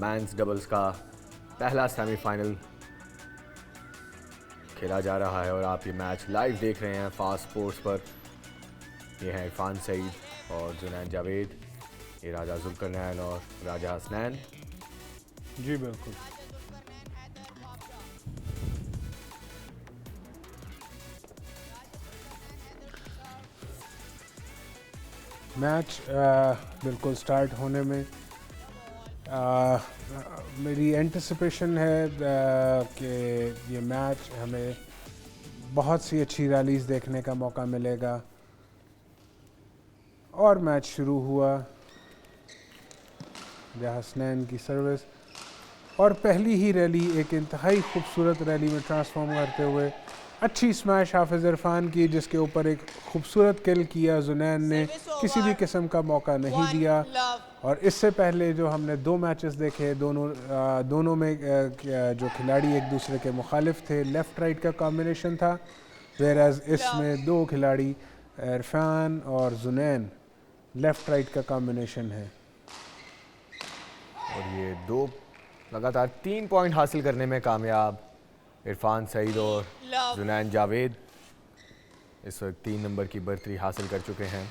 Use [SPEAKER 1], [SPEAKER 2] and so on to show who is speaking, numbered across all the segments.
[SPEAKER 1] Men's doubles का पहला semifinal खेला जा रहा है और आप ये मैच लाइव देख रहे हैं फास्ट स्पोर्ट्स पर। ये हैं इरफान सईद और जुनैन जावेद, ये राजा जुल्करनैन और राजा हसनैन।
[SPEAKER 2] जी बिल्कुल। मैच बिल्कुल स्टार्ट होने में मेरी एंटिसिपेशन है कि ये मैच हमें बहुत सी अच्छी रैलीज़ देखने का मौका मिलेगा। और मैच शुरू हुआ, हसनैन की सर्विस और पहली ही रैली एक इंतहाई खूबसूरत रैली में ट्रांसफॉर्म करते हुए अच्छी स्मैश हाफिज़ इरफान की, जिसके ऊपर एक खूबसूरत किल किया। जुनैन ने किसी भी किस्म का मौका नहीं दिया। और इससे पहले जो हमने दो मैचेस देखे, दोनों में जो खिलाड़ी एक दूसरे के मुखालिफ थे, लेफ़्ट राइट का कॉम्बिनेशन था, वेराज इसमें दो खिलाड़ी इरफान और जुनैन लेफ़्ट राइट का कॉम्बिनेशन है।
[SPEAKER 1] और ये दो लगातार 3 पॉइंट हासिल करने में कामयाब इरफान सईद और जुनैन जावेद इस वक्त 3 नंबर की बर्तरी हासिल कर चुके हैं।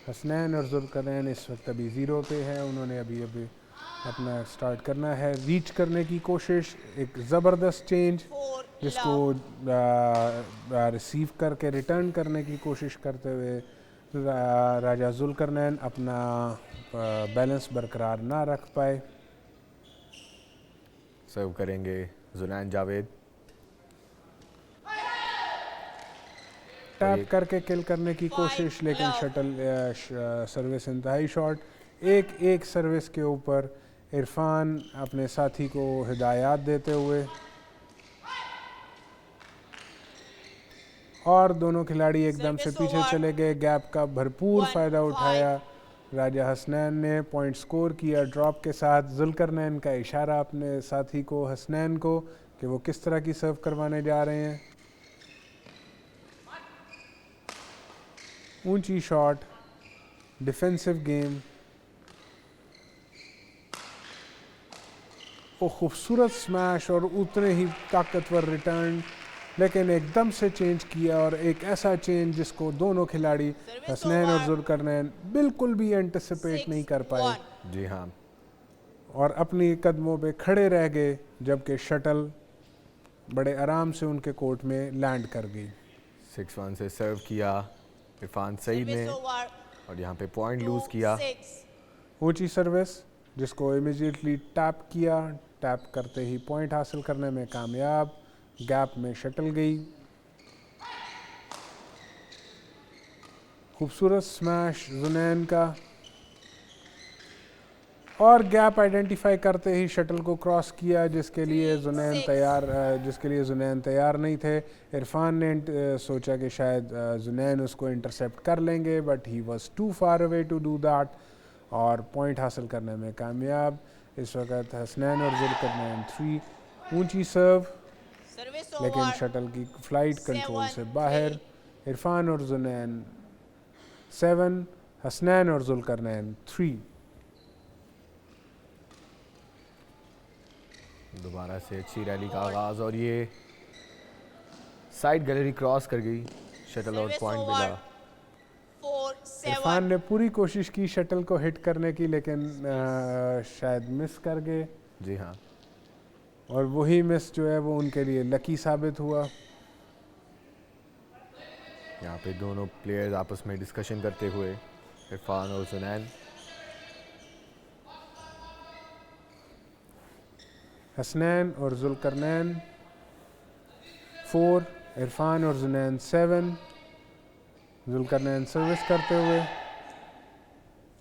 [SPEAKER 2] हसनैन और जुल्करनैन इस वक्त अभी 0 पे है। उन्होंने अभी अपना स्टार्ट करना है, रीच करने की कोशिश। एक ज़बरदस्त चेंज जिसको रिसीव करके रिटर्न करने की कोशिश करते हुए राजा जुल्करनैन अपना बैलेंस बरकरार ना रख पाए।
[SPEAKER 1] सर्व करेंगे जुनैन जावेद।
[SPEAKER 2] टैप करके किल करने की कोशिश, लेकिन शटल सर्विस इंतहाई शॉट। एक सर्विस के ऊपर इरफान अपने साथी को हिदायत देते हुए, और दोनों खिलाड़ी एकदम से पीछे चले गए। गैप का भरपूर फ़ायदा उठाया राजा हसनैन ने, पॉइंट स्कोर किया ड्रॉप के साथ। जुल्करनैन का इशारा अपने साथी को, हसनैन को, कि वो किस तरह की सर्व करवाने जा रहे हैं। ऊंची शॉट, डिफेंसिव गेम, वो खूबसूरत स्मैश और उतने ही ताकतवर रिटर्न, लेकिन एकदम से चेंज किया। और एक ऐसा चेंज जिसको दोनों खिलाड़ी हसनैन और जुल्करनैन बिल्कुल भी एंटिसिपेट नहीं कर पाए।
[SPEAKER 1] जी हाँ।
[SPEAKER 2] और अपनी कदमों पे खड़े रह गए, जबकि शटल बड़े आराम से उनके कोर्ट में लैंड कर गई।
[SPEAKER 1] 6-1 से सर्व किया इरफान सईद ने और यहाँ पे पॉइंट लूज किया।
[SPEAKER 2] ऊंची सर्विस जिसको इमीडिएटली टैप किया, टैप करते ही पॉइंट हासिल करने में कामयाब। गैप में शटल गई, खूबसूरत स्मैश जुनैन का, और गैप आइडेंटिफाई करते ही शटल को क्रॉस किया, जिसके लिए जुनैन तैयार नहीं थे। इरफान ने सोचा कि शायद जुनैन उसको इंटरसेप्ट कर लेंगे, but he was too far away to do that, और पॉइंट हासिल करने में कामयाब। इस वक्त हसनैन और जुल्करनैन 3। ऊंची सर्व, लेकिन शटल की फ्लाइट कंट्रोल से बाहर। इरफान और जुनैन 7, हसनैन और जुल्करनैन 3।
[SPEAKER 1] दोबारा से अच्छी रैली का आगाज और ये साइड गैलरी क्रॉस कर गई शटल और पॉइंट मिला।
[SPEAKER 2] इरफान ने पूरी कोशिश की शटल को हिट करने की, लेकिन शायद मिस कर गए।
[SPEAKER 1] जी हाँ।
[SPEAKER 2] और वही मिस जो है वो उनके लिए लकी साबित हुआ।
[SPEAKER 1] यहाँ पे दोनों प्लेयर्स आपस में डिस्कशन करते हुए, इरफान और जुनैन।
[SPEAKER 2] हसनैन और जुल्करनैन 4, इरफान और जुनैन 7। जुल्करनैन सर्विस करते हुए,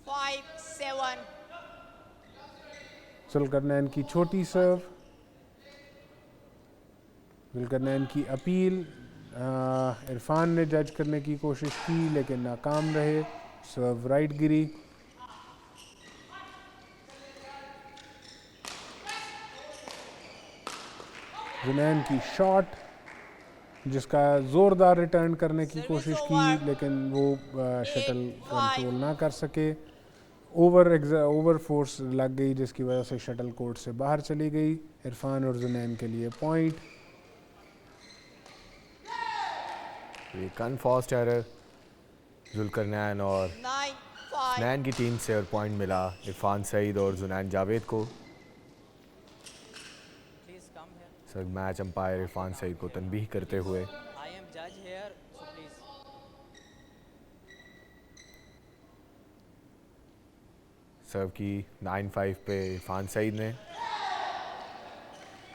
[SPEAKER 3] 5-7।
[SPEAKER 2] जुल्करनैन की छोटी सर्व, जुल्करनैन की अपील इरफान ने जज करने की कोशिश की, लेकिन नाकाम रहे। सर्व राइट गिरी। जुनैन की शॉट, जिसका ज़ोरदार रिटर्न करने की कोशिश की, लेकिन वो शटल कंट्रोल ना कर सके। ओवर फोर्स लग गई जिसकी वजह से शटल कोर्ट से बाहर चली गई। इरफान और जुनैन के लिए पॉइंट।
[SPEAKER 1] एक अनफोर्स्ड एरर जुल्करनैन और
[SPEAKER 3] 9-5.
[SPEAKER 1] जुनैन की टीम से और पॉइंट मिला इरफान सईद और जुनैन जावेद को।
[SPEAKER 3] Please come here.
[SPEAKER 1] Sir match umpire Irfan Saeed को तनबीह करते हुए
[SPEAKER 3] I am judge here, so please.
[SPEAKER 1] सर्व की 9-5 पे इरफान सईद ने।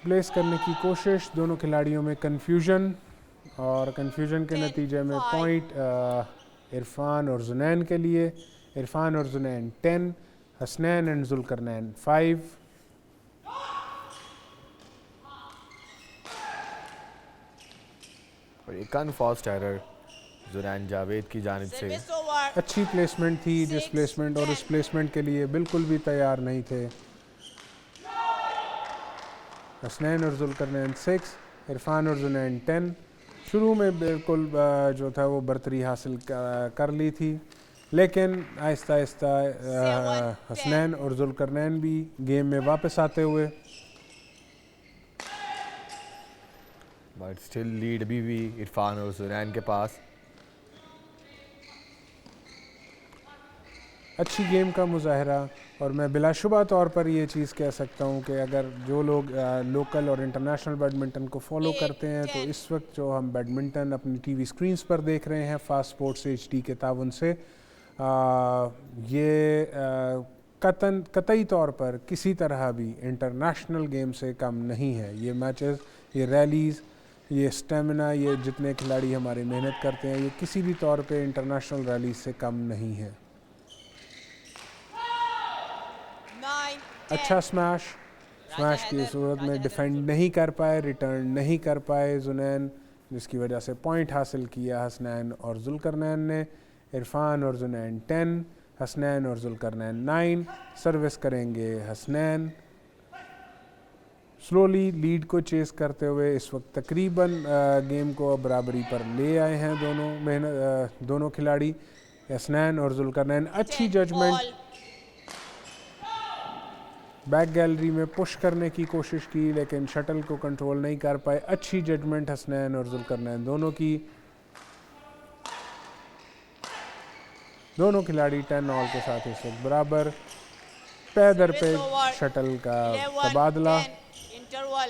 [SPEAKER 2] प्लेस करने की कोशिश, दोनों खिलाड़ियों में कंफ्यूजन और कंफ्यूजन के नतीजे में पॉइंट इरफान और जुनैन के लिए। इरफान और जुनैन 10, हसनैन एंड जुल्करनैन 5।
[SPEAKER 1] और एक अनफोर्स्ड एरर जुनैन जावेद की जानिब से।
[SPEAKER 3] Service over.
[SPEAKER 2] अच्छी प्लेसमेंट थी जिस प्लेसमेंट और उस प्लेसमेंट के लिए बिल्कुल भी तैयार नहीं थे। हसनैन और जुल्करनैन 6, इरफान और जुनैन 10। शुरू में बिल्कुल जो था वो बर्तरी हासिल कर ली थी, लेकिन आहिस्ता आहिस्ता हसनैन और जुल्करनैन भी गेम में वापस आते हुए।
[SPEAKER 1] बट स्टिल लीड अभी भी इरफान और जुनैन के पास।
[SPEAKER 2] अच्छी गेम का मुजाहरा, और मैं बिलाशुबा तौर पर ये चीज़ कह सकता हूँ कि अगर जो लोग लोकल और इंटरनेशनल बैडमिंटन को फॉलो करते हैं तो इस वक्त जो हम बैडमिंटन अपनी टीवी स्क्रीन्स पर देख रहे हैं फास्ट स्पोर्ट्स HD के ताउन से, ये कतई तौर पर किसी तरह भी इंटरनेशनल गेम से कम नहीं है। ये मैचेस, ये रैलीज़, ये स्टेमिना, ये जितने खिलाड़ी हमारे मेहनत करते हैं, ये किसी भी तौर पे इंटरनेशनल रैलीज से कम नहीं है।
[SPEAKER 3] 9-10.
[SPEAKER 2] अच्छा स्मैश की सूरत में डिफेंड नहीं कर पाए, रिटर्न नहीं कर पाए जुनैन, जिसकी वजह से पॉइंट हासिल किया हसनैन और जुल्करनैन ने। इरफान और जुनैन 10, हसनैन और जुल्करनैन 9। सर्विस करेंगे हसनैन। स्लोली लीड को चेस करते हुए इस वक्त तकरीबन गेम को बराबरी पर ले आए हैं दोनों खिलाड़ी। हसनैन और जुल्करनैन अच्छी
[SPEAKER 3] 10
[SPEAKER 2] जजमेंट,
[SPEAKER 3] all.
[SPEAKER 2] बैक गैलरी में पुश करने की कोशिश की लेकिन शटल को कंट्रोल नहीं कर पाए। अच्छी जजमेंट हसनैन और जुल्करनैन दोनों की। दोनों खिलाड़ी 10 ऑल के साथ इस वक्त बराबर। पैदर पे
[SPEAKER 3] Service over.
[SPEAKER 2] शटल का
[SPEAKER 3] 11,
[SPEAKER 2] तबादला।
[SPEAKER 3] 10. Interval.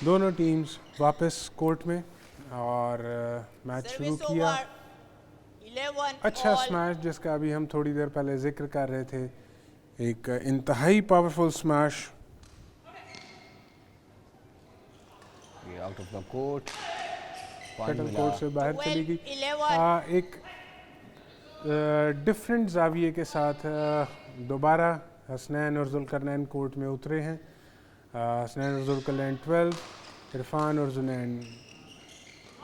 [SPEAKER 2] दोनों टीम्स वापस कोर्ट में और मैच शुरू
[SPEAKER 3] Service
[SPEAKER 2] किया।
[SPEAKER 3] over. 11
[SPEAKER 2] अच्छा
[SPEAKER 3] all.
[SPEAKER 2] स्मैश जिसका अभी हम थोड़ी देर पहले जिक्र कर रहे थे, एक इंतहाई पावरफुल स्मैश।
[SPEAKER 1] ये out of the court,
[SPEAKER 2] shuttle court से बाहर चली
[SPEAKER 3] 12,
[SPEAKER 2] गई।
[SPEAKER 3] 11.
[SPEAKER 2] एक डिफरेंट जाविये के साथ दोबारा हसनैन और जुल्करनैन कोर्ट में उतरे हैं। हसनैन और जुल्करनैन 12, इरफान और जुनैन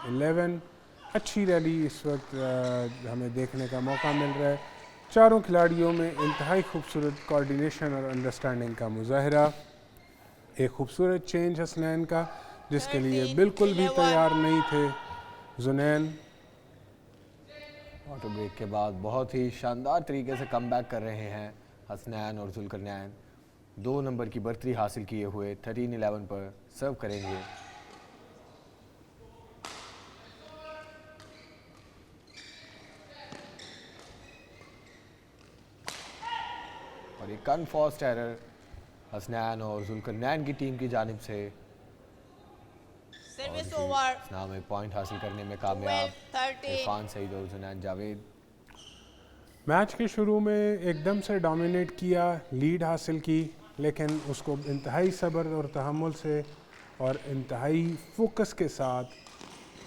[SPEAKER 2] 11। अच्छी रैली इस वक्त हमें देखने का मौका मिल रहा है। चारों खिलाड़ियों में इंतहाई खूबसूरत कोऑर्डिनेशन और अंडरस्टैंडिंग का मुजाहरा। एक खूबसूरत चेंज हसनैन का जिसके लिए
[SPEAKER 3] 13,
[SPEAKER 2] बिल्कुल भी
[SPEAKER 3] 11.
[SPEAKER 2] तैयार नहीं थे जुनैन।
[SPEAKER 1] ऑटो ब्रेक के बाद बहुत ही शानदार तरीके से कम बैक कर रहे हैं हसनैन और जुल्करनैन। 2 नंबर की बर्तरी हासिल किए हुए 13-11 पर सर्व करेंगे। और एक अनफोर्स्ड एरर हसनैन और जुल्करनैन की टीम की जानिब से।
[SPEAKER 3] Service
[SPEAKER 1] और
[SPEAKER 3] over.
[SPEAKER 1] इस नाम में पॉइंट हासिल करने में कामयाब
[SPEAKER 3] 12-13.
[SPEAKER 1] इरफान सईद और जुनैन जावेद।
[SPEAKER 2] मैच के शुरू में एकदम से डोमिनेट किया, लीड हासिल की, लेकिन उसको इंतहाई सब्र और तहम्मुल से और इंतहाई फोकस के साथ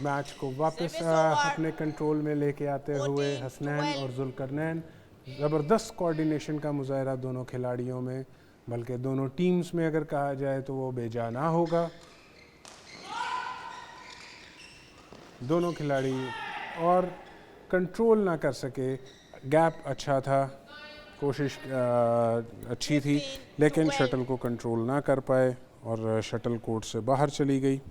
[SPEAKER 2] मैच को वापस
[SPEAKER 3] Service over.
[SPEAKER 2] अपने कंट्रोल में लेके आते हुए
[SPEAKER 3] 14,
[SPEAKER 2] हसनैन
[SPEAKER 3] 12.
[SPEAKER 2] और जुल्करनैन। ज़बरदस्त कोऑर्डिनेशन का मुजाहरा दोनों खिलाड़ियों में, बल्कि दोनों टीम्स में अगर कहा जाए तो वो बेजाना होगा। दोनों खिलाड़ी और कंट्रोल ना कर सके, गैप अच्छा था, कोशिश अच्छी थी, लेकिन शटल को कंट्रोल ना कर पाए और शटल कोर्ट से बाहर चली गई।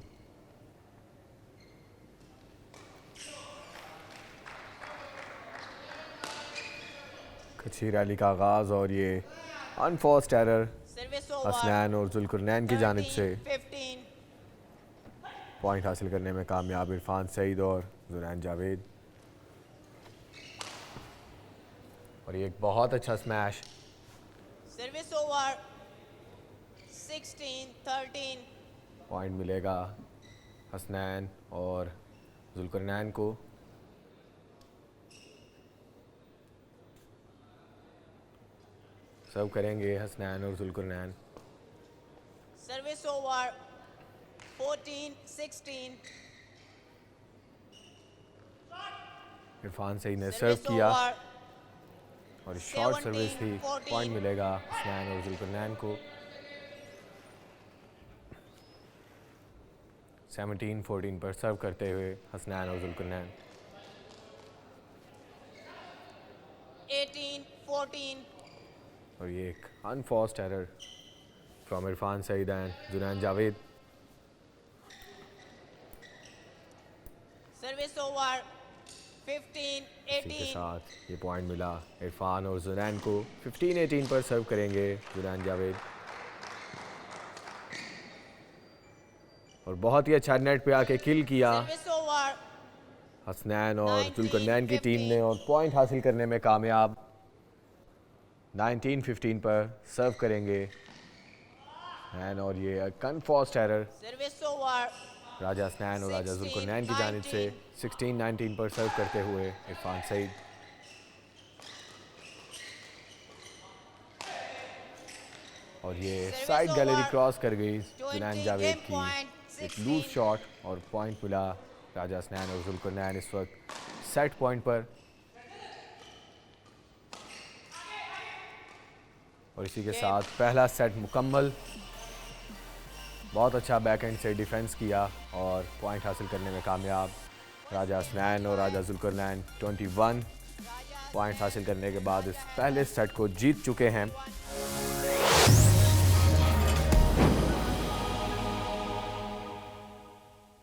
[SPEAKER 1] अच्छी रैली का आगाज़ और ये unforced error
[SPEAKER 3] Service over.
[SPEAKER 1] Hasnain और जुल्करनैन की जानिब से
[SPEAKER 3] 15.
[SPEAKER 1] पॉइंट हासिल करने में कामयाब इरफान सईद और जुनैन जावेद। और ये एक बहुत अच्छा स्मैश।
[SPEAKER 3] Service over. 16-13.
[SPEAKER 1] पॉइंट मिलेगा हसनैन और जुल्करनैन को। सर्व करेंगे हसनैन और जुल्करनैन।
[SPEAKER 3] Service over. 14-16.
[SPEAKER 1] इरफान सईद ने सर्व
[SPEAKER 3] Service
[SPEAKER 1] किया
[SPEAKER 3] over.
[SPEAKER 1] और शॉर्ट सर्विस थी।
[SPEAKER 3] 17-14.
[SPEAKER 1] पॉइंट मिलेगा हसनैन और जुल्करनैन को। 17-14 पर सर्व करते हुए हसनैन और जुल्करनैन।
[SPEAKER 3] 18-14.
[SPEAKER 1] और ये एक unforced error from Irfan Saeed and Junain Javed.
[SPEAKER 3] Service over.
[SPEAKER 1] इसी के
[SPEAKER 3] 15-18.
[SPEAKER 1] साथ ये पॉइंट मिला इरफान और जुनैन को। 15-18 पर सर्व करेंगे जुनैन जावेद। और बहुत ही अच्छा नेट पे आके किल किया
[SPEAKER 3] Service over.
[SPEAKER 1] हसनैन और
[SPEAKER 3] 19-15
[SPEAKER 1] जुल्करनैन की टीम ने और पॉइंट हासिल करने में कामयाब। 19-15 पर सर्व करेंगे एंड और ये अनफोर्स्ड एरर
[SPEAKER 3] Service over.
[SPEAKER 1] राजा हसनैन और राजा जुल्करनैन की जानिब से 16-19 पर सर्व करते हुए इरफान सईद। और ये
[SPEAKER 3] Service
[SPEAKER 1] side gallery
[SPEAKER 3] over.
[SPEAKER 1] Cross कर गई जुनैन
[SPEAKER 3] 20
[SPEAKER 1] जावेद
[SPEAKER 3] game
[SPEAKER 1] की।
[SPEAKER 3] point,
[SPEAKER 1] एक
[SPEAKER 3] 16.
[SPEAKER 1] लूज शॉट और पॉइंट मिला राजा हसनैन और जुल्करनैन इस वक्त सेट पॉइंट पर। और इसी के साथ पहला सेट मुकम्मल। बहुत अच्छा बैकएंड से डिफेंस किया और पॉइंट हासिल करने में कामयाब राजा हसनैन और राजा जुल्करनैन। 21 पॉइंट हासिल करने के बाद इस पहले सेट को जीत चुके हैं।